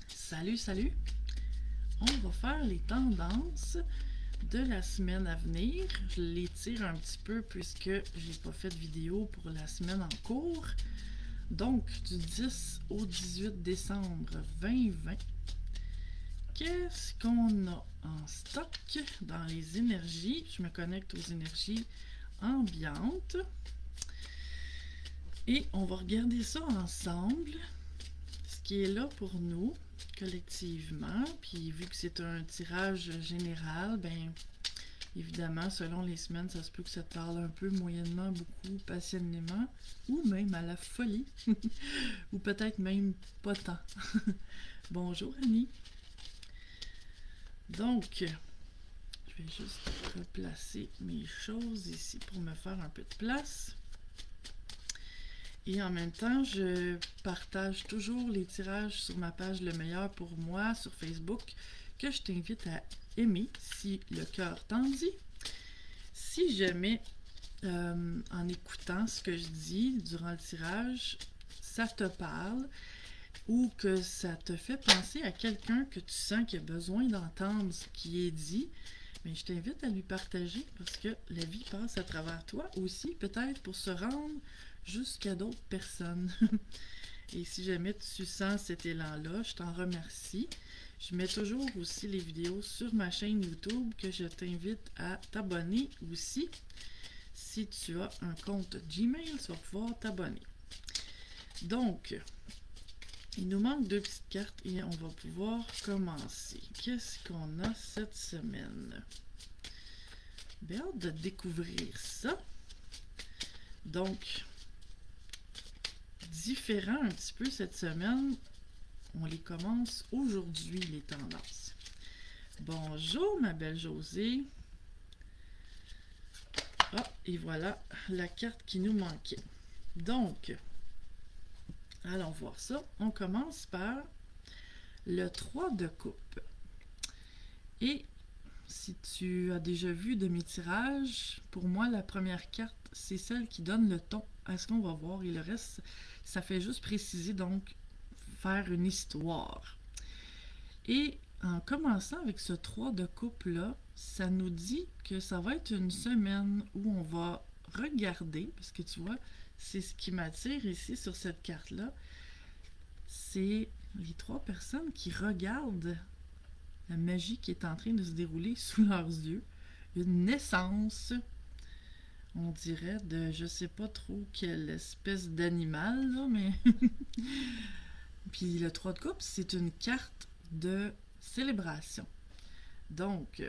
Salut, salut! On va faire les tendances de la semaine à venir. Je les tire un petit peu puisque j'ai pas fait de vidéo pour la semaine en cours. Donc, du 10 au 18 décembre 2020, qu'est-ce qu'on a en stock dans les énergies? Je me connecte aux énergies ambiantes. Et on va regarder ça ensemble, ce qui est là pour nous collectivement. Puis vu que c'est un tirage général, ben évidemment, selon les semaines, ça se peut que ça te parle un peu, moyennement, beaucoup, passionnément, ou même à la folie, ou peut-être même pas tant. Bonjour Annie. Donc, je vais juste replacer mes choses ici pour me faire un peu de place. Et en même temps, je partage toujours les tirages sur ma page Le Meilleur pour moi sur Facebook, que je t'invite à aimer si le cœur t'en dit. Si jamais, en écoutant ce que je dis durant le tirage, ça te parle ou que ça te fait penser à quelqu'un que tu sens qui a besoin d'entendre ce qui est dit, mais je t'invite à lui partager parce que la vie passe à travers toi aussi, peut-être pour se rendre jusqu'à d'autres personnes. Et si jamais tu sens cet élan-là, je t'en remercie. Je mets toujours aussi les vidéos sur ma chaîne YouTube que je t'invite à t'abonner aussi. Si tu as un compte Gmail, tu vas pouvoir t'abonner. Donc, il nous manque deux petites cartes et on va pouvoir commencer. Qu'est-ce qu'on a cette semaine? Bien hâte de découvrir ça. Donc, différent un petit peu cette semaine. On les commence aujourd'hui, les tendances. Bonjour, ma belle Josée. Ah, et voilà la carte qui nous manquait. Donc, allons voir ça. On commence par le 3 de coupe. Et si tu as déjà vu de mes tirages, pour moi, la première carte, c'est celle qui donne le ton à ce qu'on va voir. Et le reste, ça fait juste préciser, donc, faire une histoire. Et en commençant avec ce 3 de coupe-là, ça nous dit que ça va être une semaine où on va regarder, parce que tu vois, c'est ce qui m'attire ici sur cette carte-là, c'est les trois personnes qui regardent la magie qui est en train de se dérouler sous leurs yeux. Une naissance, on dirait, de je sais pas trop quelle espèce d'animal, là, mais... Puis le 3 de coupe, c'est une carte de célébration. Donc,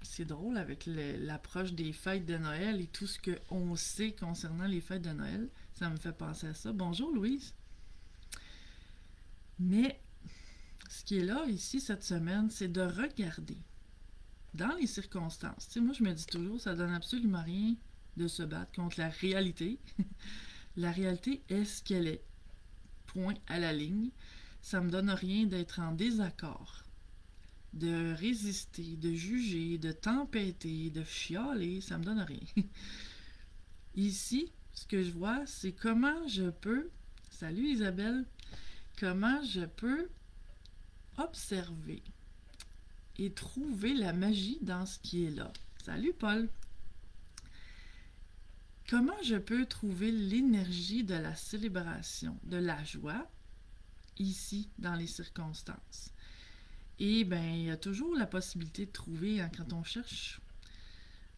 c'est drôle avec l'approche des fêtes de Noël et tout ce qu'on sait concernant les fêtes de Noël. Ça me fait penser à ça. Bonjour Louise. Mais ce qui est là ici cette semaine, c'est de regarder dans les circonstances. Tu sais, moi je me dis toujours, ça donne absolument rien de se battre contre la réalité. La réalité est ce qu'elle est. Point à la ligne. Ça me donne rien d'être en désaccord, de résister, de juger, de tempêter, de chialer, ça me donne rien. Ici, ce que je vois, c'est comment je peux, salut Isabelle, comment je peux observer et trouver la magie dans ce qui est là. Salut Paul. Comment je peux trouver l'énergie de la célébration, de la joie, ici, dans les circonstances? Et bien, il y a toujours la possibilité de trouver, hein, quand on cherche.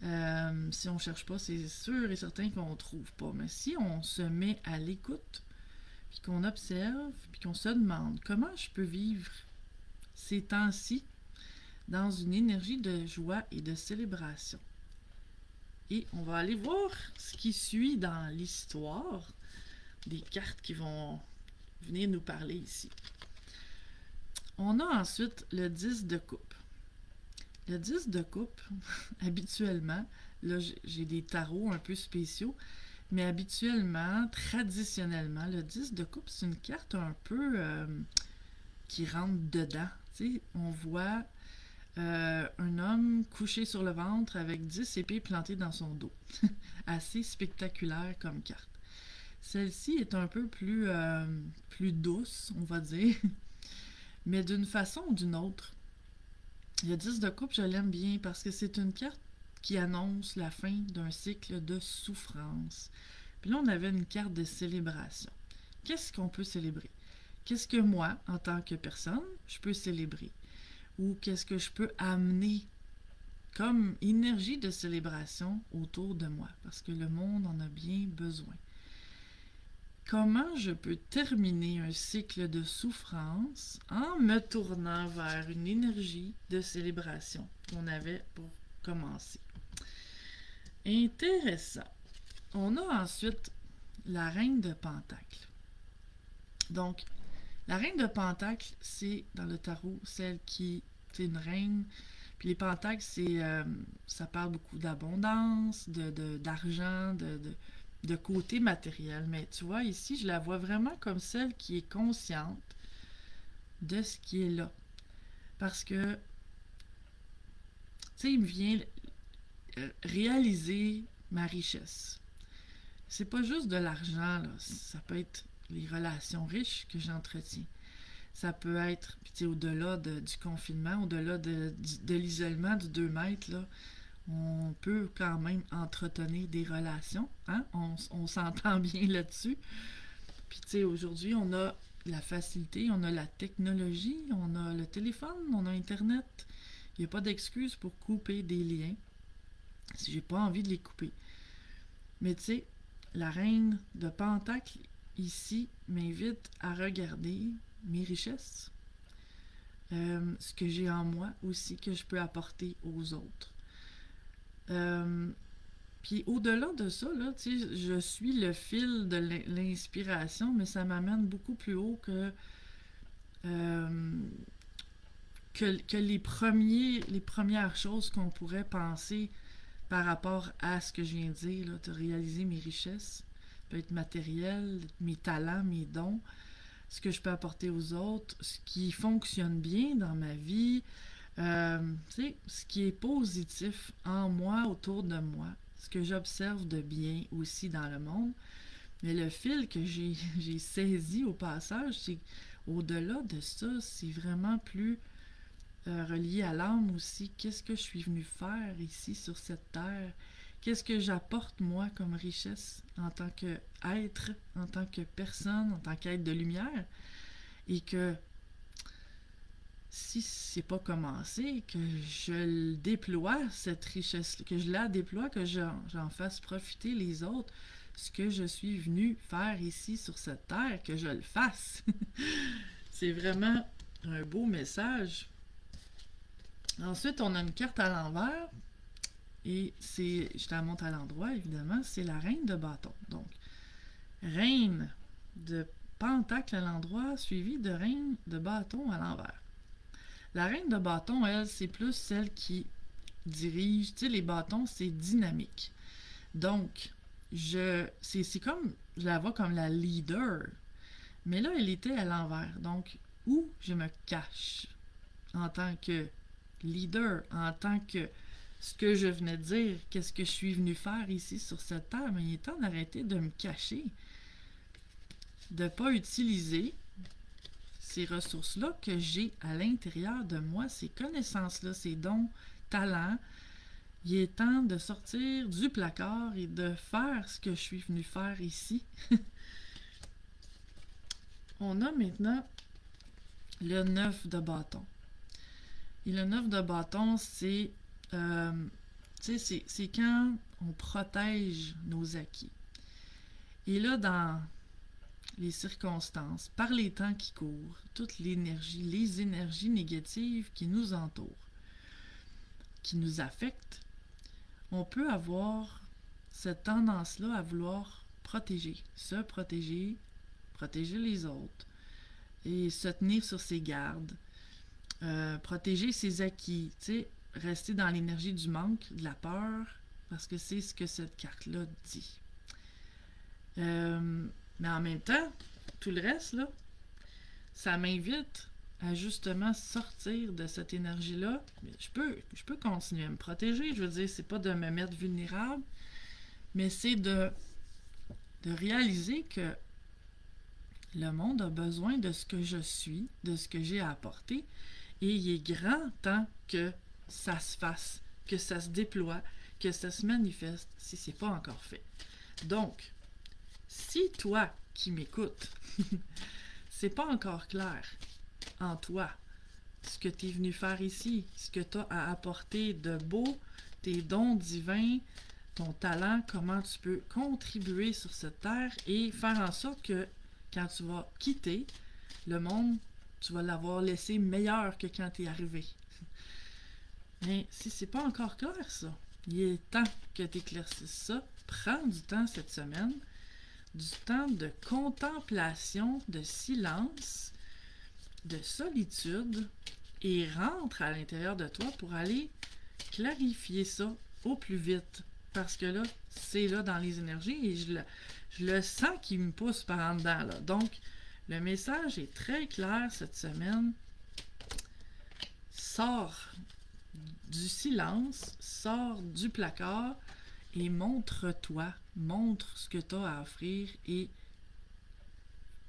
Si on ne cherche pas, c'est sûr et certain qu'on ne trouve pas. Mais si on se met à l'écoute, puis qu'on observe, puis qu'on se demande comment je peux vivre ces temps-ci dans une énergie de joie et de célébration. Et on va aller voir ce qui suit dans l'histoire des cartes qui vont venir nous parler ici. On a ensuite le 10 de coupe. Le 10 de coupe, habituellement, là j'ai des tarots un peu spéciaux, mais habituellement, traditionnellement, le 10 de coupe, c'est une carte un peu qui rentre dedans. Tu sais, on voit un homme couché sur le ventre avec 10 épées plantées dans son dos. Assez spectaculaire comme carte. Celle-ci est un peu plus douce, on va dire, mais d'une façon ou d'une autre. Le 10 de coupe, je l'aime bien parce que c'est une carte qui annonce la fin d'un cycle de souffrance. Puis là, on avait une carte de célébration. Qu'est-ce qu'on peut célébrer? Qu'est-ce que moi, en tant que personne, je peux célébrer? Ou qu'est-ce que je peux amener comme énergie de célébration autour de moi? Parce que le monde en a bien besoin. Comment je peux terminer un cycle de souffrance en me tournant vers une énergie de célébration qu'on avait pour commencer? Intéressant. On a ensuite la reine de Pentacle. Donc, la reine de Pentacle, c'est dans le tarot celle qui est une reine. Puis les pentacles, ça parle beaucoup d'abondance, d'argent, de côté matériel. Mais tu vois, ici, je la vois vraiment comme celle qui est consciente de ce qui est là. Parce que, tu sais, il me vient réaliser ma richesse. C'est pas juste de l'argent, là. Ça peut être les relations riches que j'entretiens. Ça peut être, puis tu sais, au-delà du confinement, au-delà de l'isolement du 2 mètres, là, on peut quand même entretenir des relations. Hein? On s'entend bien là-dessus. Puis tu sais, aujourd'hui, on a la facilité, on a la technologie, on a le téléphone, on a Internet. Il n'y a pas d'excuse pour couper des liens si j'ai pas envie de les couper. Mais tu sais, la reine de Pentacle, ici, m'invite à regarder mes richesses, ce que j'ai en moi aussi, que je peux apporter aux autres. Puis au-delà de ça, là, je suis le fil de l'inspiration, mais ça m'amène beaucoup plus haut que les premières choses qu'on pourrait penser par rapport à ce que je viens de dire, là, de réaliser mes richesses. Ça peut être matériel, mes talents, mes dons, ce que je peux apporter aux autres, ce qui fonctionne bien dans ma vie, ce qui est positif en moi, autour de moi, ce que j'observe de bien aussi dans le monde. Mais le fil que j'ai saisi au passage, c'est au-delà de ça, c'est vraiment plus relié à l'âme aussi. Qu'est-ce que je suis venu faire ici sur cette terre? Qu'est-ce que j'apporte moi comme richesse en tant qu'être, en tant que personne, en tant qu'être de lumière? Et que si c'est pas commencé, que je le déploie, cette richesse, que je la déploie, que j'en fasse profiter les autres, ce que je suis venu faire ici sur cette terre, que je le fasse. C'est vraiment un beau message. Ensuite, on a une carte à l'envers. Et je te la montre à l'endroit, évidemment, c'est la reine de bâton. Donc, reine de pentacle à l'endroit, suivie de reine de bâton à l'envers. La reine de bâton, elle, c'est plus celle qui dirige. Tu sais, les bâtons, c'est dynamique. Donc, c'est comme, je la vois comme la leader. Mais là, elle était à l'envers. Donc, où je me cache en tant que leader, en tant que ce que je venais de dire, qu'est-ce que je suis venu faire ici sur cette terre, mais il est temps d'arrêter de me cacher, de ne pas utiliser ces ressources-là que j'ai à l'intérieur de moi, ces connaissances-là, ces dons, talents. Il est temps de sortir du placard et de faire ce que je suis venu faire ici. On a maintenant le 9 de bâton. Et le 9 de bâton, c'est quand on protège nos acquis. Et là, dans les circonstances, par les temps qui courent, toute l'énergie, les énergies négatives qui nous entourent, qui nous affectent, on peut avoir cette tendance-là à vouloir se protéger, protéger les autres et se tenir sur ses gardes, protéger ses acquis, tu sais, rester dans l'énergie du manque, de la peur, parce que c'est ce que cette carte-là dit. Mais en même temps, tout le reste, là, ça m'invite à justement sortir de cette énergie-là. Je peux continuer à me protéger, je veux dire, c'est pas de me mettre vulnérable, mais c'est de de réaliser que le monde a besoin de ce que je suis, de ce que j'ai à apporter, et il est grand temps que ça se fasse, que ça se déploie, que ça se manifeste si c'est pas encore fait. Donc, si toi qui m'écoutes, c'est pas encore clair en toi ce que tu es venu faire ici, ce que tu as à apporter de beau, tes dons divins, ton talent, comment tu peux contribuer sur cette terre et faire en sorte que quand tu vas quitter le monde, tu vas l'avoir laissé meilleur que quand tu es arrivé. Mais si c'est pas encore clair ça, il est temps que tu éclaircisses ça. Prends du temps cette semaine, du temps de contemplation, de silence, de solitude, et rentre à l'intérieur de toi pour aller clarifier ça au plus vite. Parce que là, c'est là dans les énergies et je le sens qui me pousse par en dedans. Là. Donc, le message est très clair cette semaine. Sors du silence, sors du placard et montre-toi, montre ce que tu as à offrir et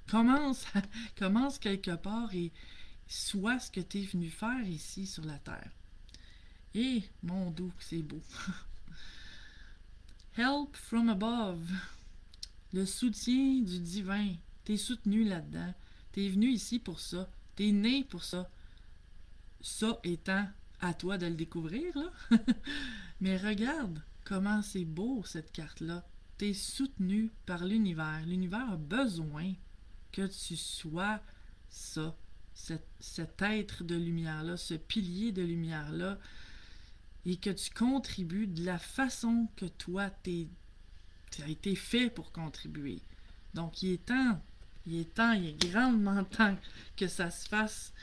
commence quelque part et sois ce que tu es venu faire ici sur la terre. Et, mon doux, que c'est beau. Help from above. Le soutien du divin. T'es soutenu là-dedans. T'es venu ici pour ça. T'es né pour ça. Ça étant à toi de le découvrir, là. Mais regarde comment c'est beau, cette carte-là. T'es soutenu par l'univers. L'univers a besoin que tu sois ça. Cet être de lumière-là, ce pilier de lumière-là, et que tu contribues de la façon que toi, tu as été fait pour contribuer. Donc, il est grandement temps que ça se fasse.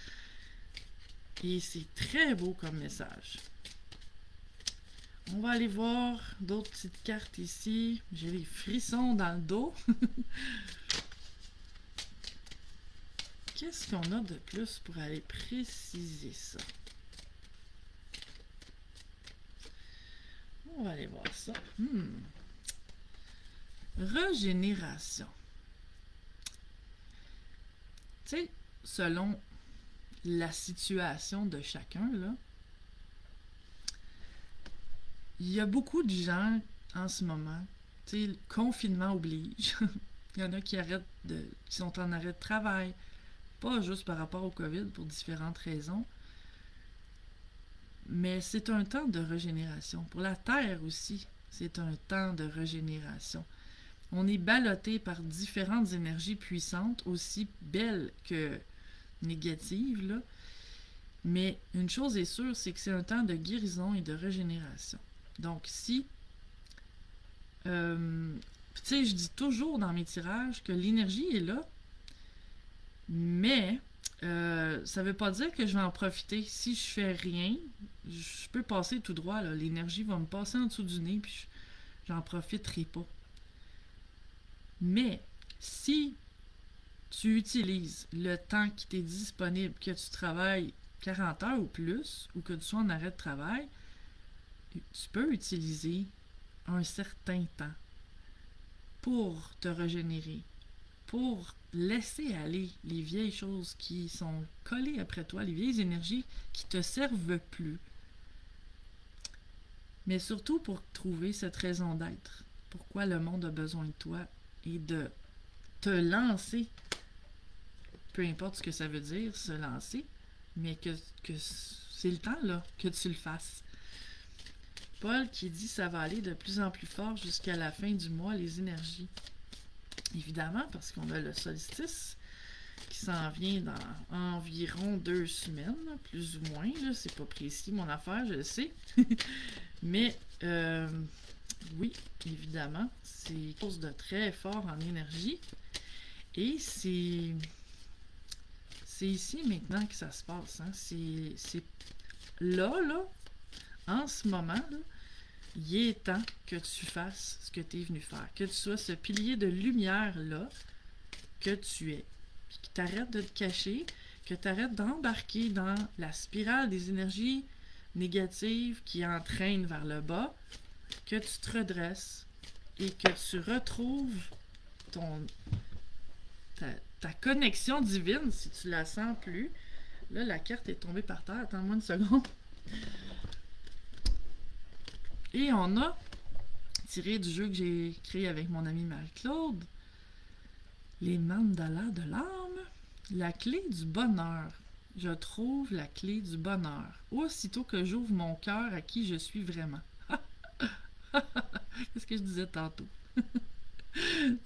Et c'est très beau comme message. On va aller voir d'autres petites cartes ici. J'ai les frissons dans le dos. Qu'est-ce qu'on a de plus pour aller préciser ça? On va aller voir ça. Régénération. Tu sais, selon la situation de chacun, là, il y a beaucoup de gens en ce moment, tu sais, le confinement oblige. Il y en a qui sont en arrêt de travail, pas juste par rapport au COVID, pour différentes raisons. Mais c'est un temps de régénération. Pour la Terre aussi, c'est un temps de régénération. On est ballotté par différentes énergies puissantes, aussi belles que négatives, là. Mais une chose est sûre, c'est que c'est un temps de guérison et de régénération. Donc si, tu sais, je dis toujours dans mes tirages que l'énergie est là, mais ça veut pas dire que je vais en profiter. Si je fais rien, je peux passer tout droit, là. L'énergie va me passer en dessous du nez, puis j'en profiterai pas. Mais si tu utilises le temps qui t'est disponible, que tu travailles 40 heures ou plus, ou que tu sois en arrêt de travail, tu peux utiliser un certain temps pour te régénérer, pour laisser aller les vieilles choses qui sont collées après toi, les vieilles énergies qui te servent plus. Mais surtout pour trouver cette raison d'être. Pourquoi le monde a besoin de toi et de te lancer. Peu importe ce que ça veut dire, se lancer, mais que c'est le temps là que tu le fasses. Paul qui dit ça va aller de plus en plus fort jusqu'à la fin du mois, les énergies. Évidemment, parce qu'on a le solstice qui s'en vient dans environ 2 semaines, plus ou moins. C'est pas précis mon affaire, je le sais. Mais oui, évidemment, c'est quelque chose de très fort en énergie. Et c'est ici maintenant que ça se passe. Hein. C'est là, en ce moment, là, il est temps que tu fasses ce que tu es venu faire. Que tu sois ce pilier de lumière-là que tu es. Puis que tu arrêtes de te cacher, que tu arrêtes d'embarquer dans la spirale des énergies négatives qui entraînent vers le bas, que tu te redresses et que tu retrouves ton, ta connexion divine, si tu la sens plus. Là, la carte est tombée par terre. Attends-moi une seconde. Et on a tiré du jeu que j'ai créé avec mon amie Marie-Claude. Les mandalas de l'âme. La clé du bonheur. Je trouve la clé du bonheur. Aussitôt que j'ouvre mon cœur à qui je suis vraiment. Qu'est-ce que je disais tantôt?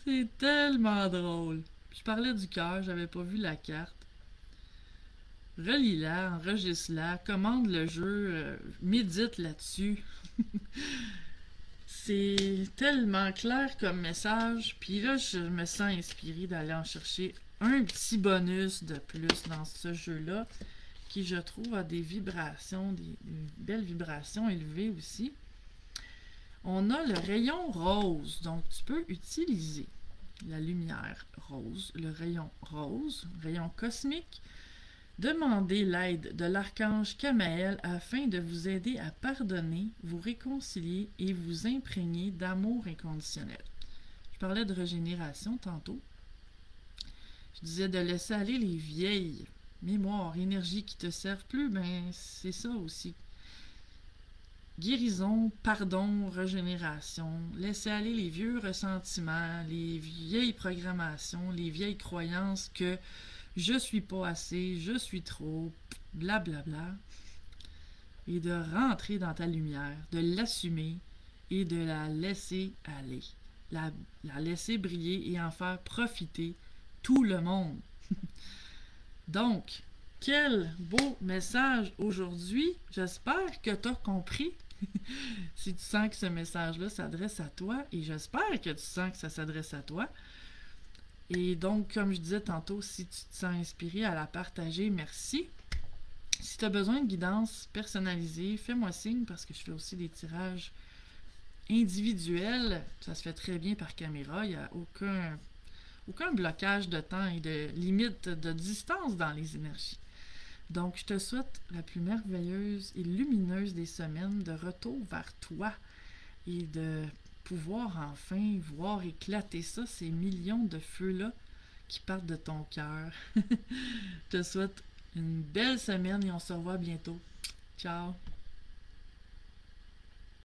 C'est tellement drôle. Je parlais du cœur, j'avais pas vu la carte. Relis-la, enregistre-la, commande le jeu, médite là-dessus. C'est tellement clair comme message. Puis là, je me sens inspirée d'aller en chercher un petit bonus de plus dans ce jeu-là, qui je trouve a des vibrations, des belles vibrations élevées aussi. On a le rayon rose, donc tu peux utiliser la lumière rose, le rayon rose, rayon cosmique. Demandez l'aide de l'archange Camaël afin de vous aider à pardonner, vous réconcilier et vous imprégner d'amour inconditionnel. Je parlais de régénération tantôt. Je disais de laisser aller les vieilles mémoires, énergies qui te servent plus, ben c'est ça aussi. Guérison, pardon, régénération, laisser aller les vieux ressentiments, les vieilles programmations, les vieilles croyances que je suis pas assez, je suis trop, blablabla, et de rentrer dans ta lumière, de l'assumer et de la laisser aller, la laisser briller et en faire profiter tout le monde. Donc, quel beau message aujourd'hui. J'espère que tu as compris. Si tu sens que ce message-là s'adresse à toi, et j'espère que tu sens que ça s'adresse à toi. Et donc, comme je disais tantôt, si tu te sens inspiré à la partager, merci. Si tu as besoin de guidance personnalisée, fais-moi signe parce que je fais aussi des tirages individuels. Ça se fait très bien par caméra. Il n'y a aucun blocage de temps et de limite de distance dans les énergies. Donc, je te souhaite la plus merveilleuse et lumineuse des semaines de retour vers toi et de pouvoir enfin voir éclater ça, ces millions de feux-là qui partent de ton cœur. Je te souhaite une belle semaine et on se revoit bientôt. Ciao!